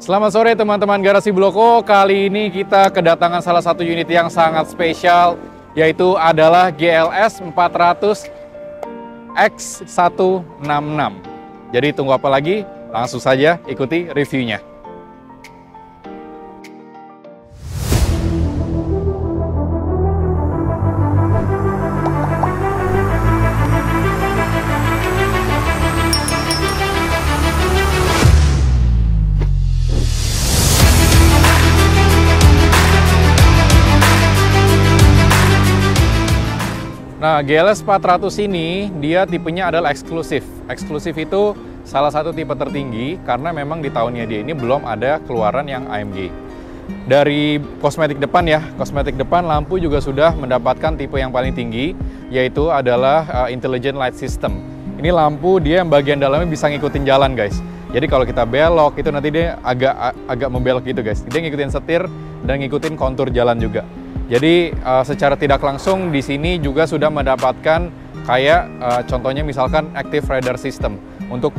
Selamat sore teman-teman Garasi Bloko. Kali ini kita kedatangan salah satu unit yang sangat spesial, yaitu adalah GLS 400 X166. Jadi tunggu apa lagi? Langsung saja ikuti reviewnya. Nah, GLS 400 ini dia tipenya adalah eksklusif. Eksklusif itu salah satu tipe tertinggi karena memang di tahunnya dia ini belum ada keluaran yang AMG. Dari kosmetik depan ya, kosmetik depan lampu juga sudah mendapatkan tipe yang paling tinggi, yaitu adalah Intelligent Light System. Ini lampu dia yang bagian dalamnya bisa ngikutin jalan guys. Jadi kalau kita belok itu nanti dia agak membelok gitu guys. Dia ngikutin setir dan ngikutin kontur jalan juga. Jadi secara tidak langsung di sini juga sudah mendapatkan kayak contohnya misalkan Active Radar System untuk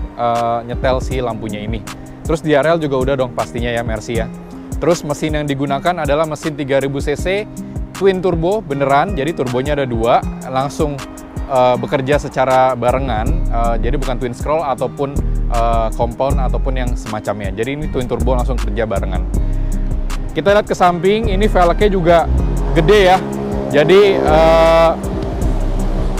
nyetel si lampunya ini. Terus DRL juga udah dong pastinya ya, Mercy ya. Terus mesin yang digunakan adalah mesin 3000 cc twin turbo beneran, jadi turbonya ada dua, langsung bekerja secara barengan, jadi bukan twin scroll ataupun compound ataupun yang semacamnya. Jadi ini twin turbo langsung kerja barengan. Kita lihat ke samping, ini velgnya juga gede ya, jadi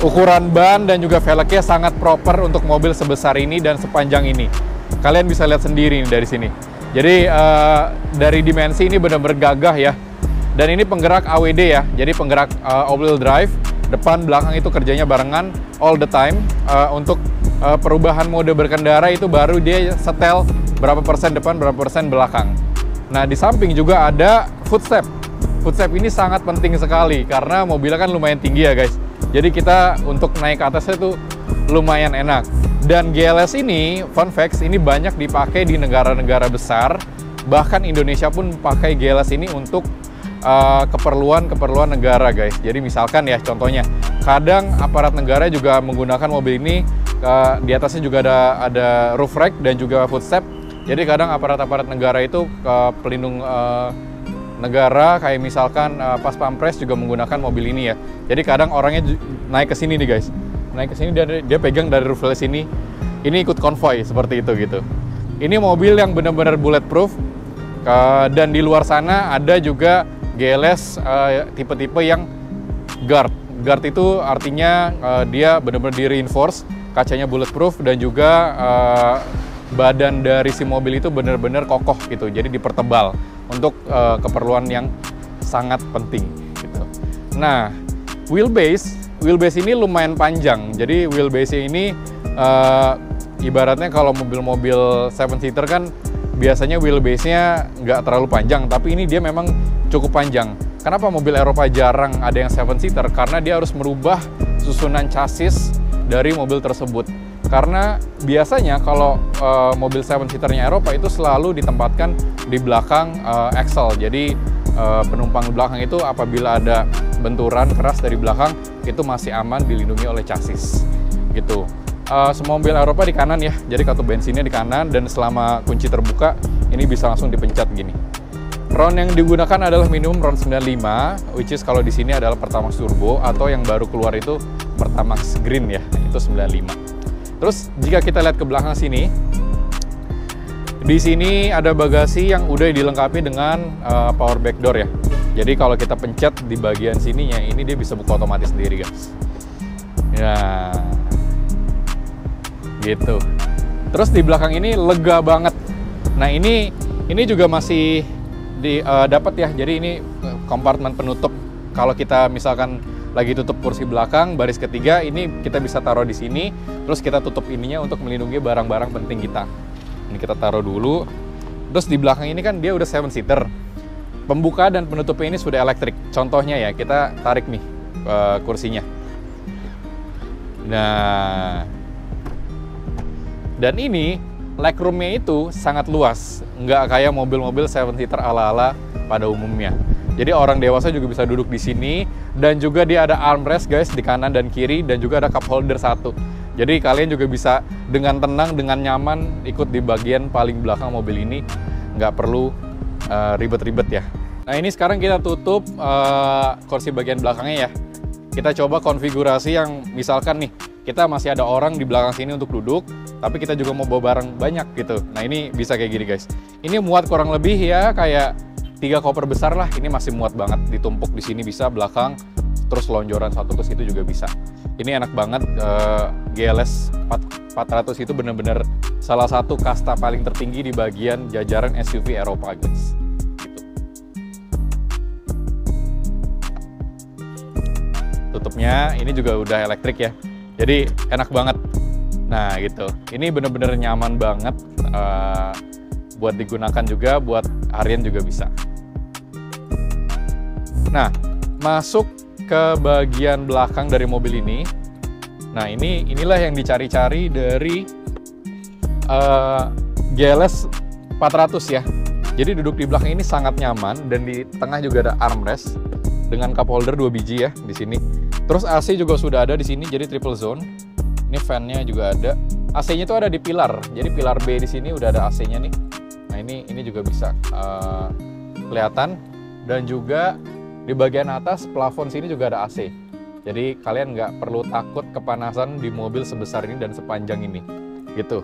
ukuran ban dan juga velgnya sangat proper untuk mobil sebesar ini dan sepanjang ini. Kalian bisa lihat sendiri nih dari sini. Jadi dari dimensi ini benar-benar gagah ya. Dan ini penggerak AWD ya, jadi penggerak all-wheel drive. Depan belakang itu kerjanya barengan all the time. Untuk perubahan mode berkendara itu baru dia setel berapa persen depan, berapa persen belakang. Nah di samping juga ada footstep. Footstep ini sangat penting sekali karena mobilnya kan lumayan tinggi ya guys. Jadi kita untuk naik ke atasnya tuh lumayan enak. Dan GLS ini, fun facts, ini banyak dipakai di negara-negara besar. Bahkan Indonesia pun pakai GLS ini untuk keperluan negara guys. Jadi misalkan ya contohnya, kadang aparat negara juga menggunakan mobil ini. Di atasnya juga ada roof rack dan juga footstep. Jadi kadang aparat-aparat negara itu pelindung negara kayak misalkan pas pampres juga menggunakan mobil ini ya. Jadi kadang orangnya naik ke sini nih guys. Naik ke sini dia pegang dari roof rail sini. Ini ikut konvoy seperti itu gitu. Ini mobil yang benar-benar bulletproof. Dan di luar sana ada juga GLS tipe-tipe yang guard. Guard itu artinya dia benar-benar di-reinforce, kacanya bulletproof dan juga badan dari si mobil itu benar-benar kokoh gitu. Jadi dipertebal untuk keperluan yang sangat penting gitu. Nah, wheelbase ini lumayan panjang. Jadi wheelbase ini ibaratnya kalau mobil-mobil 7-seater kan biasanya wheelbase-nya nggak terlalu panjang, tapi ini dia memang cukup panjang. Kenapa mobil Eropa jarang ada yang 7-seater? Karena dia harus merubah susunan chassis dari mobil tersebut. Karena biasanya kalau mobil 7-seaternya Eropa itu selalu ditempatkan di belakang axle. Jadi penumpang belakang itu apabila ada benturan keras dari belakang itu masih aman dilindungi oleh chassis gitu. Semua mobil Eropa di kanan ya, jadi katup bensinnya di kanan dan selama kunci terbuka ini bisa langsung dipencet gini. Ron yang digunakan adalah minimum Ron 95, which is kalau di sini adalah Pertamax Turbo atau yang baru keluar itu Pertamax Green ya, itu 95. Terus jika kita lihat ke belakang sini, di sini ada bagasi yang udah dilengkapi dengan power back door ya. Jadi kalau kita pencet di bagian sininya, ini dia bisa buka otomatis sendiri guys. Ya, gitu. Terus di belakang ini lega banget. Nah ini juga masih dapat ya. Jadi ini kompartemen penutup. Kalau kita misalkan lagi tutup kursi belakang, baris ketiga, ini kita bisa taruh di sini, terus kita tutup ininya untuk melindungi barang-barang penting kita. Ini kita taruh dulu. Terus di belakang ini kan dia udah 7-seater. Pembuka dan penutupnya ini sudah elektrik. Contohnya ya, kita tarik nih kursinya. Nah, dan ini legroomnya itu sangat luas, nggak kayak mobil-mobil 7-seater ala-ala pada umumnya. Jadi orang dewasa juga bisa duduk di sini, dan juga dia ada armrest guys di kanan dan kiri, dan juga ada cup holder satu. Jadi kalian juga bisa dengan tenang, dengan nyaman ikut di bagian paling belakang mobil ini. nggak perlu ribet-ribet ya. Nah ini sekarang kita tutup kursi bagian belakangnya ya. Kita coba konfigurasi yang misalkan nih, kita masih ada orang di belakang sini untuk duduk, tapi kita juga mau bawa barang banyak gitu. Nah ini bisa kayak gini guys. Ini muat kurang lebih ya kayak 3 koper besar lah. Ini masih muat banget, ditumpuk di sini bisa belakang, terus lonjoran satu ke situ juga bisa. Ini enak banget. GLS 400 itu bener-bener salah satu kasta paling tertinggi di bagian jajaran SUV Eropa guys. Gitu. Tutupnya ini juga udah elektrik ya, jadi enak banget. Nah gitu, ini bener-bener nyaman banget buat digunakan juga, buat harian juga bisa. Nah, masuk ke bagian belakang dari mobil ini. Nah, inilah yang dicari-cari dari GLS 400 ya. Jadi duduk di belakang ini sangat nyaman, dan di tengah juga ada armrest dengan cup holder 2 biji ya di sini. Terus AC juga sudah ada di sini, jadi triple zone. Ini fan-nya juga ada. AC-nya itu ada di pilar. Jadi pilar B di sini udah ada AC-nya nih. Nah, ini juga bisa kelihatan, dan juga di bagian atas plafon sini juga ada AC. Jadi kalian nggak perlu takut kepanasan di mobil sebesar ini dan sepanjang ini, gitu.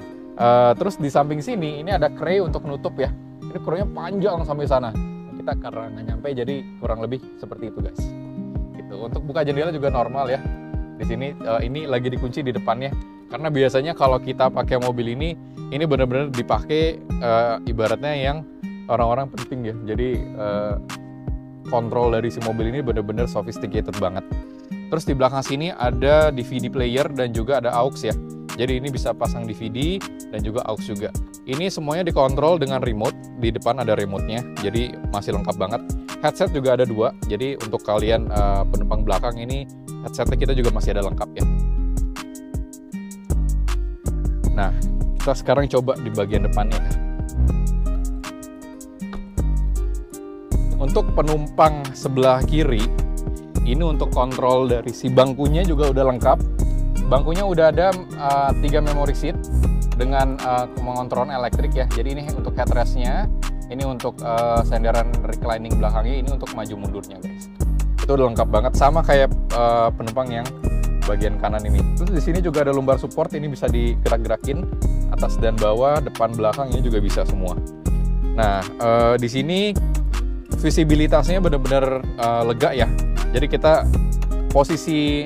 Terus di samping sini ini ada kray untuk nutup ya. Ini kraynya panjang sampai sana. Kita karena nggak nyampe, jadi kurang lebih seperti itu guys. Gitu. Untuk buka jendela juga normal ya. Di sini ini lagi dikunci di depannya. Karena biasanya kalau kita pakai mobil ini benar-benar dipakai ibaratnya yang orang-orang penting ya. Jadi kontrol dari si mobil ini benar-benar sophisticated banget. Terus di belakang sini ada DVD player dan juga ada aux ya. Jadi ini bisa pasang DVD dan juga aux juga. Ini semuanya dikontrol dengan remote. Di depan ada remote-nya, jadi masih lengkap banget. Headset juga ada 2. Jadi untuk kalian penumpang belakang ini, headsetnya kita juga masih ada lengkap ya. Nah, kita sekarang coba di bagian depannya. Untuk penumpang sebelah kiri, ini untuk kontrol dari si bangkunya juga udah lengkap. Bangkunya udah ada 3 memory seat dengan pengontrolan elektrik ya. Jadi ini untuk headrest-nya, ini untuk senderan reclining belakangnya, ini untuk maju mundurnya guys. Itu udah lengkap banget, sama kayak penumpang yang bagian kanan ini. Terus di sini juga ada lumbar support, ini bisa digerak-gerakin atas dan bawah, depan belakang ini juga bisa semua. Nah, di sini visibilitasnya benar-benar lega ya. Jadi kita posisi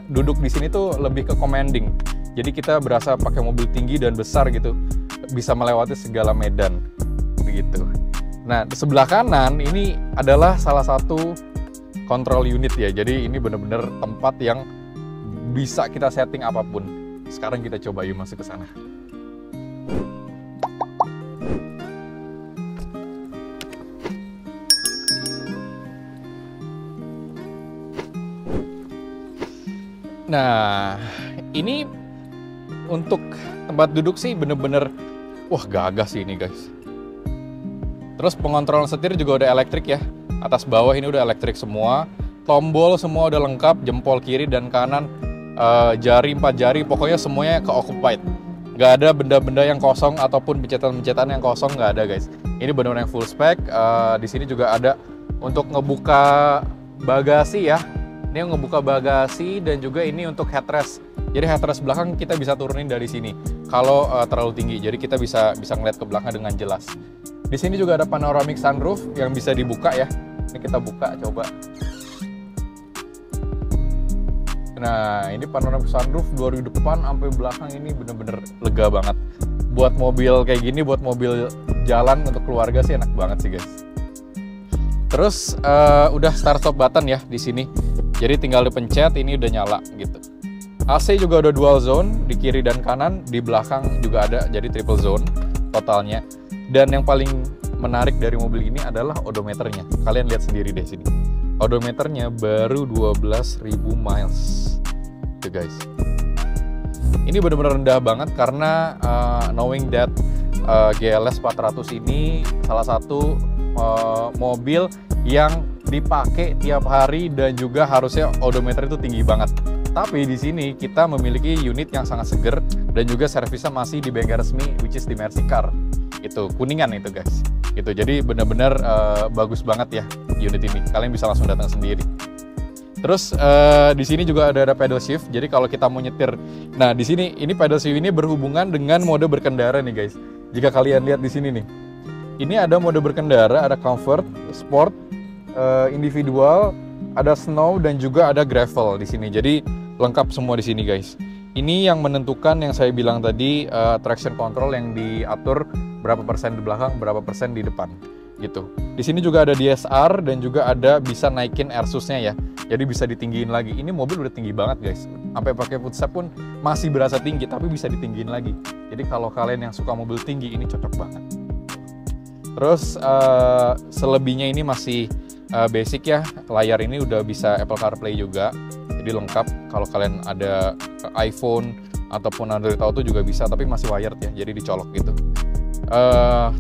duduk di sini tuh lebih ke commanding. Jadi kita berasa pakai mobil tinggi dan besar gitu, bisa melewati segala medan begitu. Nah, di sebelah kanan ini adalah salah satu control unit ya. Jadi ini benar-benar tempat yang bisa kita setting apapun. Sekarang kita coba yuk masuk ke sana. Nah, ini untuk tempat duduk sih bener-bener, wah gagah sih ini guys. Terus pengontrolan setir juga udah elektrik ya. Atas bawah ini udah elektrik semua. Tombol semua udah lengkap, jempol kiri dan kanan, jari 4 jari, pokoknya semuanya ke-occupied. Gak ada benda-benda yang kosong ataupun pencetan-pencetan yang kosong, gak ada guys. Ini benar-benar full spec. Di sini juga ada untuk ngebuka bagasi ya. Ini yang ngebuka bagasi, dan juga ini untuk headrest. Jadi headrest belakang kita bisa turunin dari sini kalau terlalu tinggi. Jadi kita bisa ngeliat ke belakang dengan jelas. Di sini juga ada panoramic sunroof yang bisa dibuka ya. Ini kita buka coba. Nah, ini panoramic sunroof dari depan sampai belakang, ini bener-bener lega banget. Buat mobil kayak gini, buat mobil jalan untuk keluarga sih enak banget sih guys. Terus udah start stop button ya di sini. Jadi tinggal dipencet, ini udah nyala gitu. AC juga udah dual zone di kiri dan kanan, di belakang juga ada, jadi triple zone totalnya. Dan yang paling menarik dari mobil ini adalah odometernya. Kalian lihat sendiri deh sini. Odometernya baru 12.000 miles. Tuh guys. Ini benar-benar rendah banget karena knowing that GLS 400 ini salah satu mobil yang dipakai tiap hari dan juga harusnya odometer itu tinggi banget. Tapi di sini kita memiliki unit yang sangat seger dan juga servisnya masih di bengkel resmi, which is di Mercy Car. Itu Kuningan itu guys. gitu. Jadi benar-benar bagus banget ya unit ini. Kalian bisa langsung datang sendiri. Terus di sini juga ada pedal shift. Jadi kalau kita mau nyetir, nah di sini ini pedal shift ini berhubungan dengan mode berkendara nih guys. Jika kalian lihat di sini nih, ini ada mode berkendara, ada comfort, sport, individual, ada snow dan juga ada gravel di sini. Jadi lengkap semua di sini guys. Ini yang menentukan yang saya bilang tadi, traction control yang diatur berapa persen di belakang, berapa persen di depan gitu. Di sini juga ada DSR dan juga ada bisa naikin airsusnya ya. Jadi bisa ditinggiin lagi. Ini mobil udah tinggi banget guys. Sampai pakai footstep pun masih berasa tinggi, tapi bisa ditinggiin lagi. Jadi kalau kalian yang suka mobil tinggi, ini cocok banget. Terus selebihnya ini masih basic ya. Layar ini udah bisa Apple CarPlay juga. Jadi lengkap. Kalau kalian ada iPhone ataupun Android Auto juga bisa, tapi masih wired ya. Jadi dicolok gitu.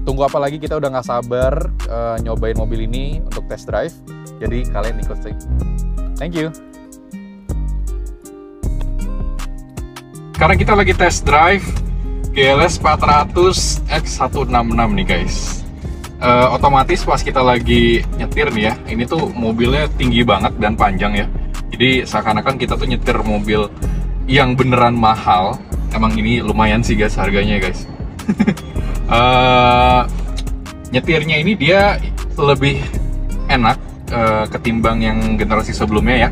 Tunggu apa lagi, kita udah nggak sabar nyobain mobil ini untuk test drive. Jadi kalian ikut sih. Thank you. Sekarang kita lagi test drive GLS 400 X166 nih guys. Otomatis pas kita lagi nyetir nih ya, ini tuh mobilnya tinggi banget dan panjang ya. Jadi seakan-akan kita tuh nyetir mobil yang beneran mahal. Emang ini lumayan sih guys harganya guys. Nyetirnya ini dia lebih enak ketimbang yang generasi sebelumnya ya.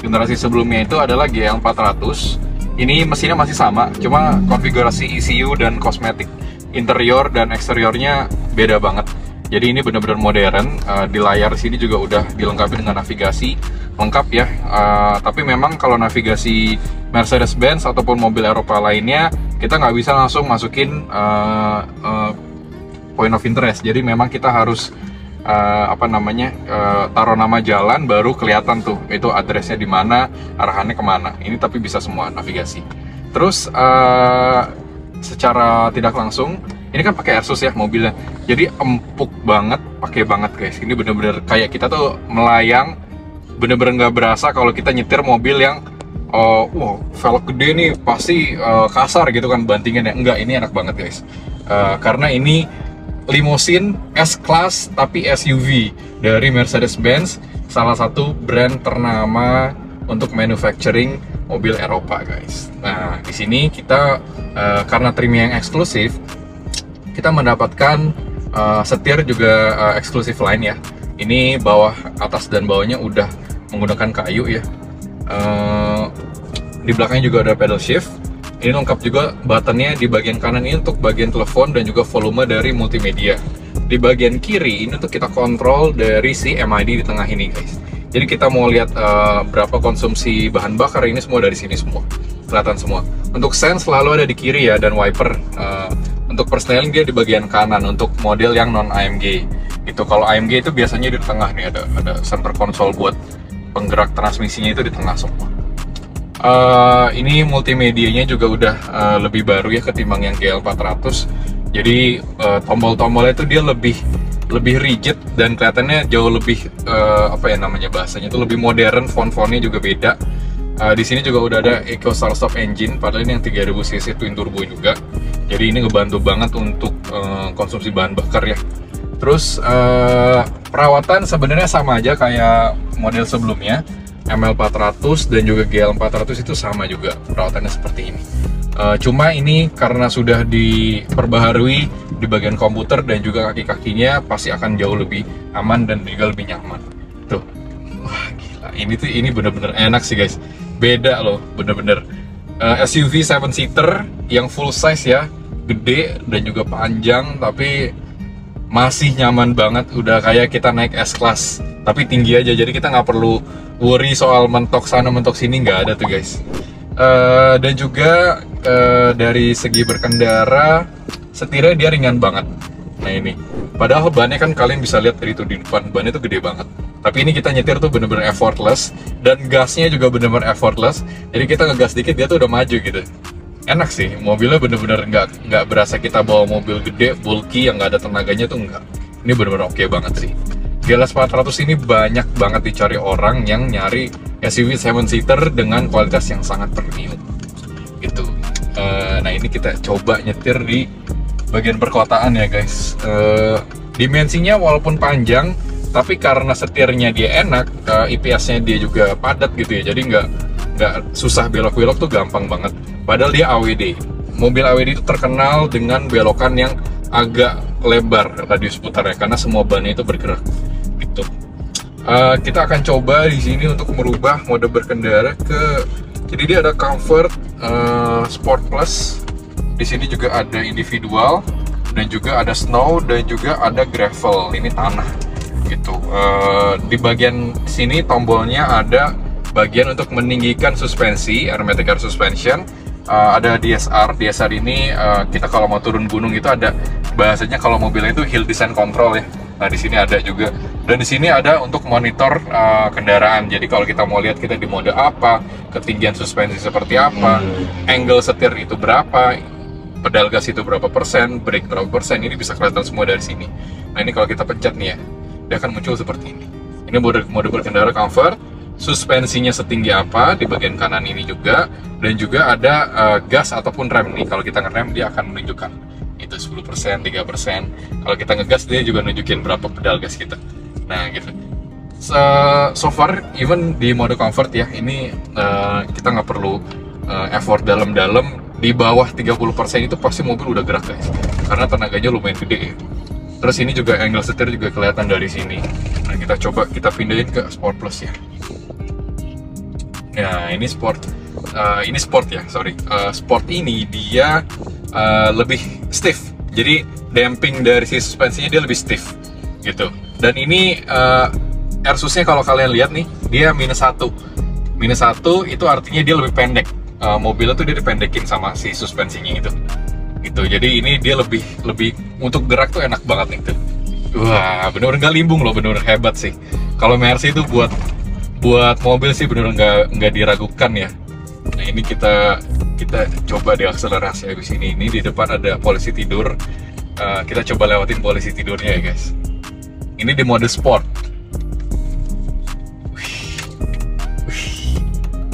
Generasi sebelumnya itu adalah GL400. Ini mesinnya masih sama, cuma konfigurasi ECU dan kosmetik interior dan eksteriornya beda banget. Jadi ini benar-benar modern. Di layar sini juga udah dilengkapi dengan navigasi lengkap ya. Tapi memang kalau navigasi Mercedes-Benz ataupun mobil Eropa lainnya, kita nggak bisa langsung masukin point of interest. Jadi memang kita harus taruh nama jalan baru kelihatan tuh itu addressnya di mana, arahannya kemana. Ini tapi bisa semua navigasi. Terus secara tidak langsung ini kan pakai Airsus ya mobilnya, jadi empuk banget, pakai banget guys. Ini bener-bener kayak kita tuh melayang, bener-bener nggak berasa kalau kita nyetir mobil yang wow, velg gede nih pasti kasar gitu kan bantingannya. Enggak, ini enak banget guys. Karena ini limousine S-Class tapi SUV dari Mercedes-Benz, salah satu brand ternama untuk manufacturing mobil Eropa guys. Nah di sini kita karena trim yang eksklusif, kita mendapatkan setir juga eksklusif lain ya. Ini bawah, atas dan bawahnya udah menggunakan kayu ya. Di belakangnya juga ada pedal shift. Ini lengkap juga buttonnya. Di bagian kanan ini untuk bagian telepon dan juga volume dari multimedia. Di bagian kiri ini untuk kita kontrol dari si MID di tengah ini guys. Jadi kita mau lihat berapa konsumsi bahan bakar, ini semua dari sini semua kelihatan semua. Untuk sense selalu ada di kiri ya, dan wiper. Untuk persneling dia di bagian kanan untuk model yang non AMG. Itu kalau AMG itu biasanya di tengah nih, ada center console buat penggerak transmisinya itu di tengah semua. Ini multimedianya juga udah lebih baru ya ketimbang yang GL400. Jadi tombol-tombolnya itu dia lebih rigid dan kelihatannya jauh lebih bahasanya itu lebih modern. Font-fontnya juga beda. Di sini juga udah ada Eco Start Stop Engine, padahal ini yang 3000 cc twin turbo juga. Jadi ini ngebantu banget untuk konsumsi bahan bakar ya. Terus perawatan sebenarnya sama aja kayak model sebelumnya. ML400 dan juga GL400 itu sama juga perawatannya seperti ini. Cuma ini karena sudah diperbaharui di bagian komputer dan juga kaki-kakinya pasti akan jauh lebih aman dan juga lebih nyaman. Tuh, wah gila, ini bener-bener enak sih guys. Beda loh, bener-bener SUV 7-seater yang full size ya, gede dan juga panjang, tapi masih nyaman banget. Udah kayak kita naik S-Class, tapi tinggi aja, jadi kita nggak perlu worry soal mentok sana mentok sini, nggak ada tuh guys. Dan juga dari segi berkendara, setirnya dia ringan banget. Nah ini, padahal bannya kan kalian bisa lihat dari itu di depan, bannya tuh gede banget. Tapi ini kita nyetir tuh bener-bener effortless, dan gasnya juga bener-bener effortless. Jadi kita ngegas dikit dia tuh udah maju gitu. Enak sih, mobilnya bener-bener nggak berasa kita bawa mobil gede, bulky, yang nggak ada tenaganya tuh nggak. Ini bener-bener oke banget sih. GLS 400 ini banyak banget dicari orang yang nyari SUV 7-seater dengan kualitas yang sangat premium gitu. Nah ini kita coba nyetir di bagian perkotaan ya guys. Dimensinya walaupun panjang, tapi karena setirnya dia enak, IPS-nya dia juga padat gitu ya, jadi nggak susah belok-belok tuh, gampang banget. Padahal dia AWD. Mobil AWD itu terkenal dengan belokan yang agak lebar radius putarnya, karena semua bannya itu bergerak gitu. Kita akan coba di sini untuk merubah mode berkendara ke, jadi dia ada Comfort, Sport Plus. Di sini juga ada individual, dan juga ada snow, dan juga ada gravel, ini tanah gitu. Di bagian sini tombolnya ada bagian untuk meninggikan suspensi, hermetic air suspension. Ada DSR. DSR ini kita kalau mau turun gunung itu ada bahasanya, kalau mobilnya itu hill descent control ya. Nah di sini ada juga, dan di sini ada untuk monitor kendaraan. Jadi kalau kita mau lihat kita di mode apa, ketinggian suspensi seperti apa, angle setir itu berapa, pedal gas itu berapa persen, brake berapa persen, ini bisa kelihatan semua dari sini. Nah ini kalau kita pencet nih ya, dia akan muncul seperti ini. Ini mode berkendara Comfort, suspensinya setinggi apa di bagian kanan ini juga, dan juga ada gas ataupun rem nih. Kalau kita ngerem dia akan menunjukkan itu 10%, 3%. Kalau kita ngegas dia juga nunjukin berapa pedal gas kita. Nah gitu. So far even di mode Comfort ya, ini kita nggak perlu effort dalam-dalam. Di bawah 30% itu pasti mobil udah gerak guys, karena tenaganya lumayan gede ya. Terus ini juga angle setir juga kelihatan dari sini. Nah kita coba kita pindahin ke Sport Plus ya. Nah ini Sport, ini Sport ya, sorry. Sport ini dia lebih stiff, jadi damping dari si suspensinya dia lebih stiff gitu. Dan ini airsusnya kalau kalian lihat nih, dia -1. -1 itu artinya dia lebih pendek. Mobilnya tuh dia dipendekin sama si suspensinya itu gitu. Jadi ini dia lebih untuk gerak tuh enak banget nih tuh. Wah bener nggak limbung loh, bener hebat sih. Kalau Mercy itu buat mobil sih bener nggak diragukan ya. Nah ini kita coba diakselerasi habis ini. Ini di depan ada polisi tidur. Kita coba lewatin polisi tidurnya ya guys. Ini di mode sport.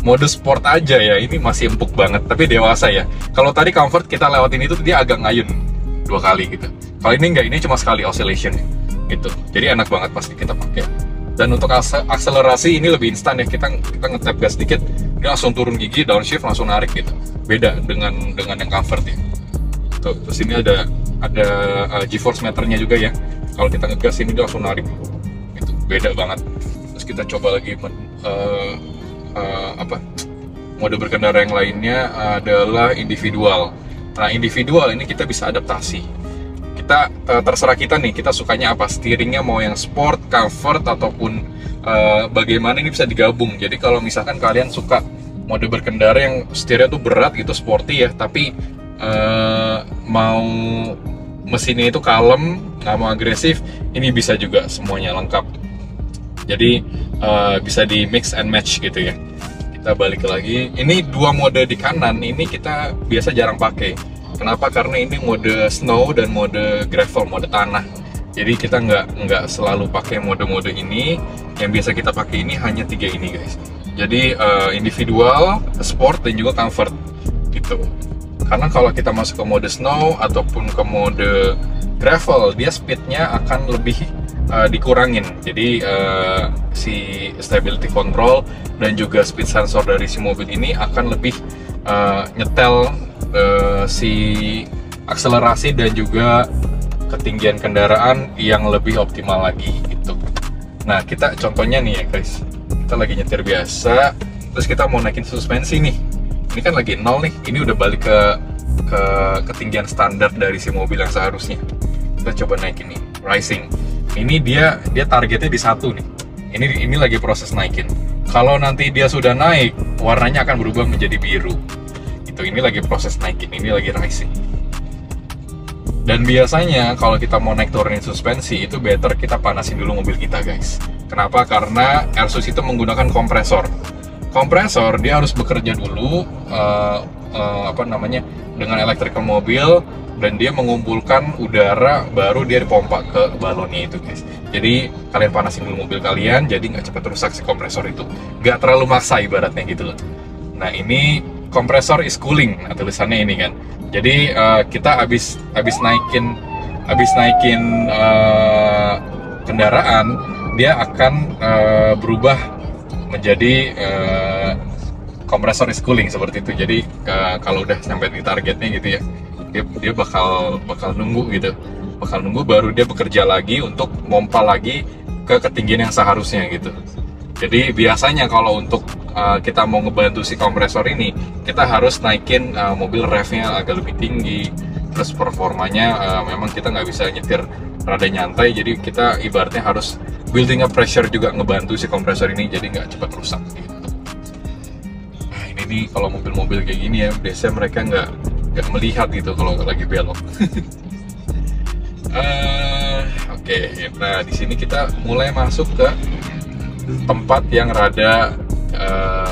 Mode sport aja ya, ini masih empuk banget, tapi dewasa ya. Kalau tadi Comfort kita lewatin itu dia agak ngayun 2 kali gitu. Kalau ini enggak, ini cuma sekali oscillation gitu. Jadi enak banget pasti kita pakai. Dan untuk akselerasi ini lebih instan ya. Kita ngetap gas dikit, dia langsung turun gigi, downshift langsung narik gitu. Beda dengan yang Comfort ya. Tuh, terus ini ada G-force meternya juga ya. Kalau kita ngegas ini dia langsung narik gitu. Beda banget. Terus kita coba lagi mode berkendara yang lainnya adalah individual. Nah individual ini kita bisa adaptasi. Kita terserah kita nih, kita sukanya apa, steeringnya mau yang sport, comfort, ataupun bagaimana, ini bisa digabung. Jadi kalau misalkan kalian suka mode berkendara yang setirnya tuh berat gitu, sporty ya, tapi mau mesinnya itu kalem, nggak mau agresif, ini bisa juga, semuanya lengkap. Jadi bisa di mix and match gitu ya. Kita balik lagi, ini 2 mode di kanan ini kita biasa jarang pakai. Kenapa? Karena ini mode snow dan mode gravel, mode tanah. Jadi kita nggak selalu pakai mode-mode ini. Yang biasa kita pakai ini hanya 3 ini guys. Jadi individual, sport, dan juga comfort gitu. Karena kalau kita masuk ke mode snow ataupun ke mode gravel, dia speednya akan lebih dikurangin. Jadi si stability control dan juga speed sensor dari si mobil ini akan lebih nyetel si akselerasi dan juga ketinggian kendaraan yang lebih optimal lagi gitu. Nah kita contohnya nih ya guys, kita lagi nyetir biasa, terus kita mau naikin suspensi nih. Ini kan lagi 0 nih, ini udah balik ke ketinggian standar dari si mobil yang seharusnya. Kita coba naikin nih, rising. Ini dia targetnya di 1 nih. Ini lagi proses naikin. Kalau nanti dia sudah naik, warnanya akan berubah menjadi biru. Itu ini lagi proses naikin, ini lagi rising. Dan biasanya kalau kita mau naik turunin suspensi itu better kita panasin dulu mobil kita guys. Kenapa? Karena Airsus itu menggunakan kompresor. Kompresor dia harus bekerja dulu dengan electrical mobil, dan dia mengumpulkan udara baru dia dipompa ke balonnya itu guys. Jadi kalian panasin dulu mobil kalian, jadi nggak cepat rusak si kompresor itu, nggak terlalu maksa ibaratnya gitu loh. Nah ini kompresor is cooling, nah tulisannya ini kan. Jadi kita abis naikin kendaraan, dia akan berubah menjadi kompresor is cooling seperti itu. Jadi kalau udah sampai di targetnya gitu ya, dia bakal nunggu gitu, bakal nunggu baru dia bekerja lagi untuk mompa lagi ke ketinggian yang seharusnya gitu. Jadi biasanya kalau untuk kita mau ngebantu si kompresor ini, kita harus naikin mobil revnya agak lebih tinggi, terus performanya memang kita nggak bisa nyetir rada nyantai, jadi kita ibaratnya harus building up pressure juga ngebantu si kompresor ini jadi nggak cepat rusak gitu. Nah ini nih kalau mobil-mobil kayak gini ya, biasanya mereka nggak melihat gitu kalau lagi belok. Oke, nah di sini kita mulai masuk ke tempat yang rada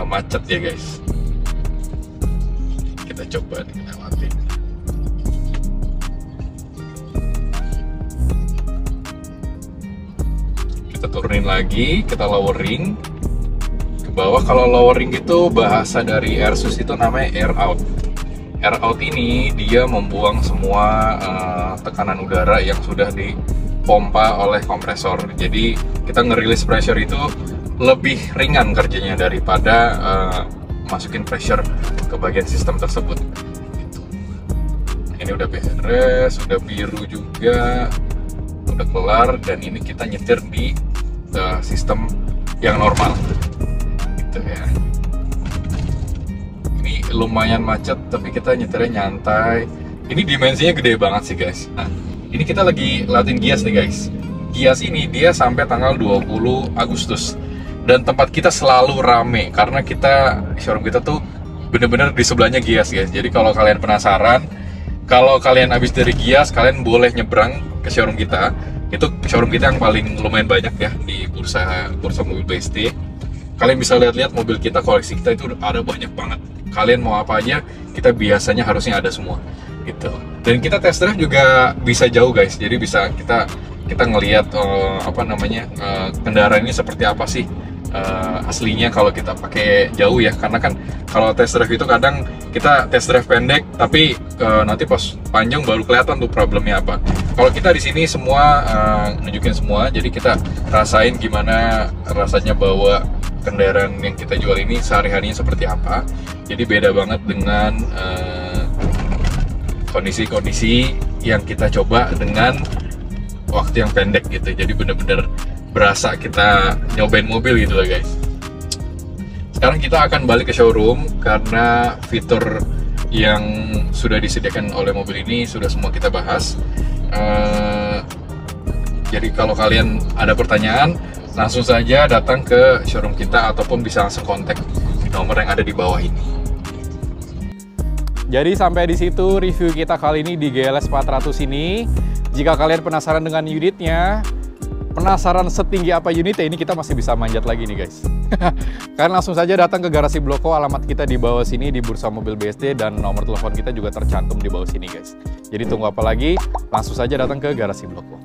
macet ya guys. Kita coba lewati. Kita turunin lagi, kita lowering ke bawah. Kalau lowering itu bahasa dari Airsus itu namanya air out. Air out ini dia membuang semua tekanan udara yang sudah dipompa oleh kompresor. Jadi kita ngerilis pressure itu lebih ringan kerjanya daripada masukin pressure ke bagian sistem tersebut. Gitu. Ini udah beres, udah biru juga, udah kelar, dan ini kita nyetir di sistem yang normal. Gitu ya. Ini lumayan macet, tapi kita nyetirnya nyantai. Ini dimensinya gede banget sih guys. Nah, ini kita lagi latihan Gias nih guys. Gias ini dia sampai tanggal 20 Agustus. Dan tempat kita selalu rame karena showroom kita tuh bener-bener di sebelahnya Gias guys. Jadi kalau kalian penasaran, kalau kalian habis dari Gias, kalian boleh nyebrang ke showroom kita. Itu showroom kita yang paling lumayan banyak ya di bursa mobil BSD. Kalian bisa lihat-lihat mobil kita, koleksi kita itu ada banyak banget. Kalian mau apa aja, kita biasanya harusnya ada semua gitu. Dan kita test drive juga bisa jauh guys. Jadi bisa kita ngelihat kendaraan ini seperti apa sih aslinya kalau kita pakai jauh ya, karena kan kalau test drive itu kadang kita test drive pendek tapi nanti pas panjang baru kelihatan tuh problemnya apa. Kalau kita di sini semua nunjukin semua, jadi kita rasain gimana rasanya bawa kendaraan yang kita jual ini sehari-harinya seperti apa. Jadi beda banget dengan kondisi-kondisi yang kita coba dengan waktu yang pendek gitu. Jadi bener-bener berasa kita nyobain mobil gitu loh guys. Sekarang kita akan balik ke showroom karena fitur yang sudah disediakan oleh mobil ini sudah semua kita bahas. Jadi kalau kalian ada pertanyaan, langsung saja datang ke showroom kita ataupun bisa langsung kontak nomor yang ada di bawah ini. Jadi sampai di situ review kita kali ini di GLS 400 ini. Jika kalian penasaran dengan unitnya, penasaran setinggi apa unitnya, ini kita masih bisa manjat lagi nih guys. Kalian langsung saja datang ke garasi Bloko, alamat kita di bawah sini di Bursa Mobil BSD, dan nomor telepon kita juga tercantum di bawah sini guys. Jadi tunggu apa lagi, langsung saja datang ke garasi Bloko.